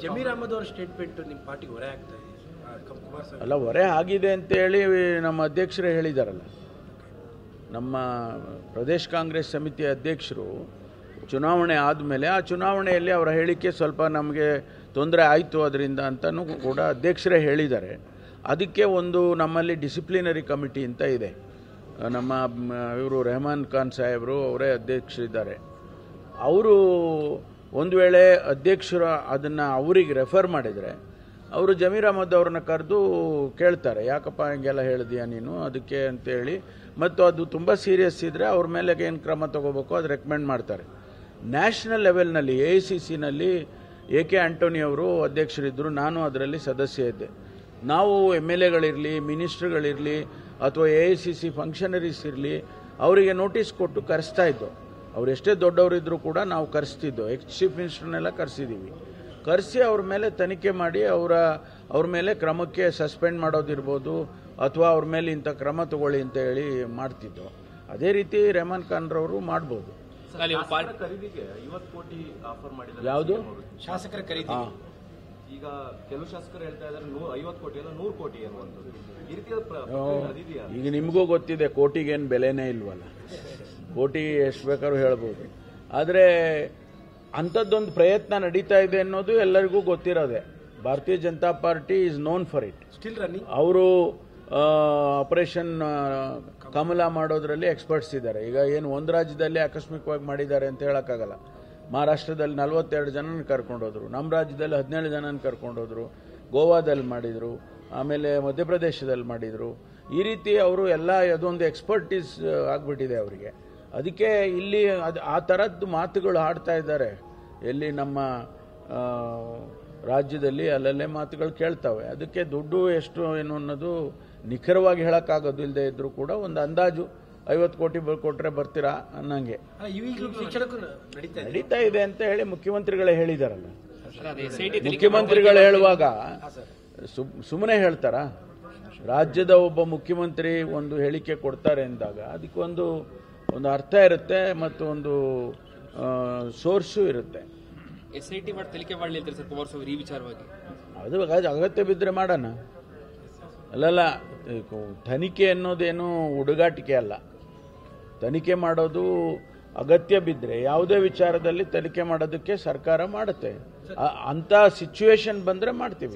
ಜಮೀರ್ ಅಹಮದ್ ಅವರ ಸ್ಟೇಟ್ಮೆಂಟ್ ನಿಮ್ಮ ಪಾರ್ಟಿಗೆ ಹೊರೆ ಆಗ್ತಾ ಇದೆ ಅಲ್ಲ, ಹೊರೆ ಆಗಿದೆ ಅಂತೇಳಿ ನಮ್ಮ ಅಧ್ಯಕ್ಷರೇ ಹೇಳಿದಾರಲ್ಲ. ನಮ್ಮ ಪ್ರದೇಶ ಕಾಂಗ್ರೆಸ್ ಸಮಿತಿಯ ಅಧ್ಯಕ್ಷರು ಚುನಾವಣೆ ಆದಮೇಲೆ ಆ ಚುನಾವಣೆಯಲ್ಲಿ ಅವರ ಹೇಳಿಕೆ ಸ್ವಲ್ಪ ನಮಗೆ ತೊಂದರೆ ಆಯಿತು ಅದರಿಂದ ಅಂತಲೂ ಕೂಡ ಅಧ್ಯಕ್ಷರೇ ಹೇಳಿದ್ದಾರೆ. ಅದಕ್ಕೆ ಒಂದು ನಮ್ಮಲ್ಲಿ ಡಿಸಿಪ್ಲಿನರಿ ಕಮಿಟಿ ಅಂತ ಇದೆ. ನಮ್ಮ ಇವರು ರೆಹಮಾನ್ ಖಾನ್ ಸಾಹೇಬರು ಅವರೇ ಅಧ್ಯಕ್ಷರಿದ್ದಾರೆ. ಅವರು ಒಂದು ವೇಳೆ ಅಧ್ಯಕ್ಷರು ಅದನ್ನು ಅವರಿಗೆ ರೆಫರ್ ಮಾಡಿದರೆ ಅವರು ಜಮೀರ್ ಅಹಮದ್ ಅವ್ರನ್ನ ಕರೆದು ಕೇಳ್ತಾರೆ, ಯಾಕಪ್ಪ ಹಿಂಗೆಲ್ಲ ಹೇಳಿದೀಯ ನೀನು ಅದಕ್ಕೆ ಅಂತೇಳಿ. ಮತ್ತು ಅದು ತುಂಬ ಸೀರಿಯಸ್ ಇದ್ದರೆ ಅವ್ರ ಮೇಲೆ ಏನು ಕ್ರಮ ತಗೋಬೇಕು ಅದು ರೆಕಮೆಂಡ್ ಮಾಡ್ತಾರೆ. ನ್ಯಾಷನಲ್ ಲೆವೆಲ್ನಲ್ಲಿ AICCನಲ್ಲಿ AK ಆಂಟೋನಿ ಅವರು ಅಧ್ಯಕ್ಷರಿದ್ದರು, ನಾನು ಅದರಲ್ಲಿ ಸದಸ್ಯ ಇದ್ದೆ. ನಾವು MLAಗಳಿರಲಿ, ಮಿನಿಸ್ಟ್ರುಗಳಿರಲಿ ಅಥವಾ AICC ಫಂಕ್ಷನರೀಸ್ ಇರಲಿ, ಅವರಿಗೆ ನೋಟಿಸ್ ಕೊಟ್ಟು ಕರೆಸ್ತಾ ಇದ್ದೋ. ಅವ್ರು ಎಷ್ಟೇ ದೊಡ್ಡವರಿದ್ದರೂ ಕೂಡ ನಾವು ಕರೆಸ್ತಿದ್ದೋ. ಚೀಫ್ ಮಿನಿಸ್ಟರ್ನೆಲ್ಲ ಕರೆಸಿದ್ದೀವಿ. ಕರೆಸಿ ಅವ್ರ ಮೇಲೆ ತನಿಖೆ ಮಾಡಿ ಅವ್ರ ಮೇಲೆ ಕ್ರಮಕ್ಕೆ ಸಸ್ಪೆಂಡ್ ಮಾಡೋದಿರ್ಬೋದು ಅಥವಾ ಅವ್ರ ಮೇಲೆ ಇಂಥ ಕ್ರಮ ತಗೊಳ್ಳಿ ಅಂತ ಹೇಳಿ ಮಾಡ್ತಿದ್ದೋ. ಅದೇ ರೀತಿ ರೆಹಮಾನ್ ಖಾನ್ ರವರು ಮಾಡ್ಬೋದು. ಯಾವುದು ಶಾಸಕರ ಖರೀದಿ? ಈಗ ಕೆಲವು ಶಾಸಕರು ಹೇಳ್ತಾ ಇದ್ದಾರೆ 50 ಕೋಟಿ ಅಲ್ಲ 100 ಕೋಟಿ ಅನ್ನುವಂಥದ್ದು. ಈ ರೀತಿಯ ಈಗ ನಿಮಗೂ ಗೊತ್ತಿದೆ, ಕೋಟಿಗೇನು ಬೆಲೆನೇ ಇಲ್ವಲ್ಲ. ಕೋಟಿ ಎಷ್ಟು ಬೇಕಾದ್ರೂ ಹೇಳ್ಬೋದು. ಆದರೆ ಅಂಥದ್ದೊಂದು ಪ್ರಯತ್ನ ನಡೀತಾ ಇದೆ ಅನ್ನೋದು ಎಲ್ಲರಿಗೂ ಗೊತ್ತಿರೋದೆ. ಭಾರತೀಯ Janata party is known for it. Still running. ಅವರು ಆಪರೇಷನ್ ಕಮಲ ಮಾಡೋದ್ರಲ್ಲಿ ಎಕ್ಸ್ಪರ್ಟ್ಸ್ ಇದ್ದಾರೆ. ಈಗ ಏನು ಒಂದು ರಾಜ್ಯದಲ್ಲಿ ಆಕಸ್ಮಿಕವಾಗಿ ಮಾಡಿದ್ದಾರೆ ಅಂತ ಹೇಳೋಕ್ಕಾಗಲ್ಲ. ಮಹಾರಾಷ್ಟ್ರದಲ್ಲಿ 42 ಜನನ ಕರ್ಕೊಂಡೋದ್ರು, ನಮ್ಮ ರಾಜ್ಯದಲ್ಲಿ 17 ಜನನ ಕರ್ಕೊಂಡೋದ್ರು, ಗೋವಾದಲ್ಲಿ ಮಾಡಿದರು, ಆಮೇಲೆ ಮಧ್ಯಪ್ರದೇಶದಲ್ಲಿ ಮಾಡಿದರು. ಈ ರೀತಿ ಅವರು ಎಲ್ಲ ಅದೊಂದು ಎಕ್ಸ್ಪರ್ಟೀಸ್ ಆಗಿಬಿಟ್ಟಿದೆ ಅವರಿಗೆ. ಅದಕ್ಕೆ ಇಲ್ಲಿ ಆ ಥರದ್ದು ಮಾತುಗಳು ಆಡ್ತಾ ಇದ್ದಾರೆ. ಎಲ್ಲಿ ನಮ್ಮ ರಾಜ್ಯದಲ್ಲಿ ಅಲ್ಲಲ್ಲೇ ಮಾತುಗಳು ಕೇಳ್ತವೆ. ಅದಕ್ಕೆ ದುಡ್ಡು ಎಷ್ಟು ಏನು ಅನ್ನೋದು ನಿಖರವಾಗಿ ಹೇಳೋಕ್ಕಾಗೋದು ಇಲ್ಲದೆ ಇದ್ರೂ ಕೂಡ ಒಂದು ಅಂದಾಜು 50 ಕೋಟಿ ಕೊಟ್ಟರೆ ಬರ್ತೀರಾ ಅನ್ನಂಗೆ ನಡೀತಾ ಇದೆ ಅಂತ ಹೇಳಿ ಮುಖ್ಯಮಂತ್ರಿಗಳೇ ಹೇಳಿದಾರಲ್ಲ. ಮುಖ್ಯಮಂತ್ರಿಗಳು ಹೇಳುವಾಗ ಸುಮ್ಮನೆ ಹೇಳ್ತಾರಾ? ರಾಜ್ಯದ ಒಬ್ಬ ಮುಖ್ಯಮಂತ್ರಿ ಒಂದು ಹೇಳಿಕೆ ಕೊಡ್ತಾರೆ ಅಂದಾಗ ಅದಕ್ಕೊಂದು ಅರ್ಥ ಇರುತ್ತೆ ಮತ್ತು ಒಂದು ಸೋರ್ಸು ಇರುತ್ತೆ. SIT ಮಾಡಿ ತನಿಖೆ ಮಾಡಲಿ ಅಂತ ಸರ್ ಕುಮಾರಸ್ವಾಮಿ ಈ ವಿಚಾರವಾಗಿ. ಅದು ಅಗತ್ಯ ಬಿದ್ದರೆ ಮಾಡೋಣ. ಅಲ್ಲಲ್ಲ, ತನಿಖೆ ಅನ್ನೋದೇನು ಹುಡುಗಾಟಿಕೆ ಅಲ್ಲ. ತನಿಖೆ ಮಾಡೋದು ಅಗತ್ಯ ಬಿದ್ದರೆ ಯಾವುದೇ ವಿಚಾರದಲ್ಲಿ ತನಿಖೆ ಮಾಡೋದಕ್ಕೆ ಸರ್ಕಾರ ಮಾಡುತ್ತೆ. ಅಂಥ ಸಿಚುವೇಶನ್ ಬಂದರೆ ಮಾಡ್ತೀವಿ.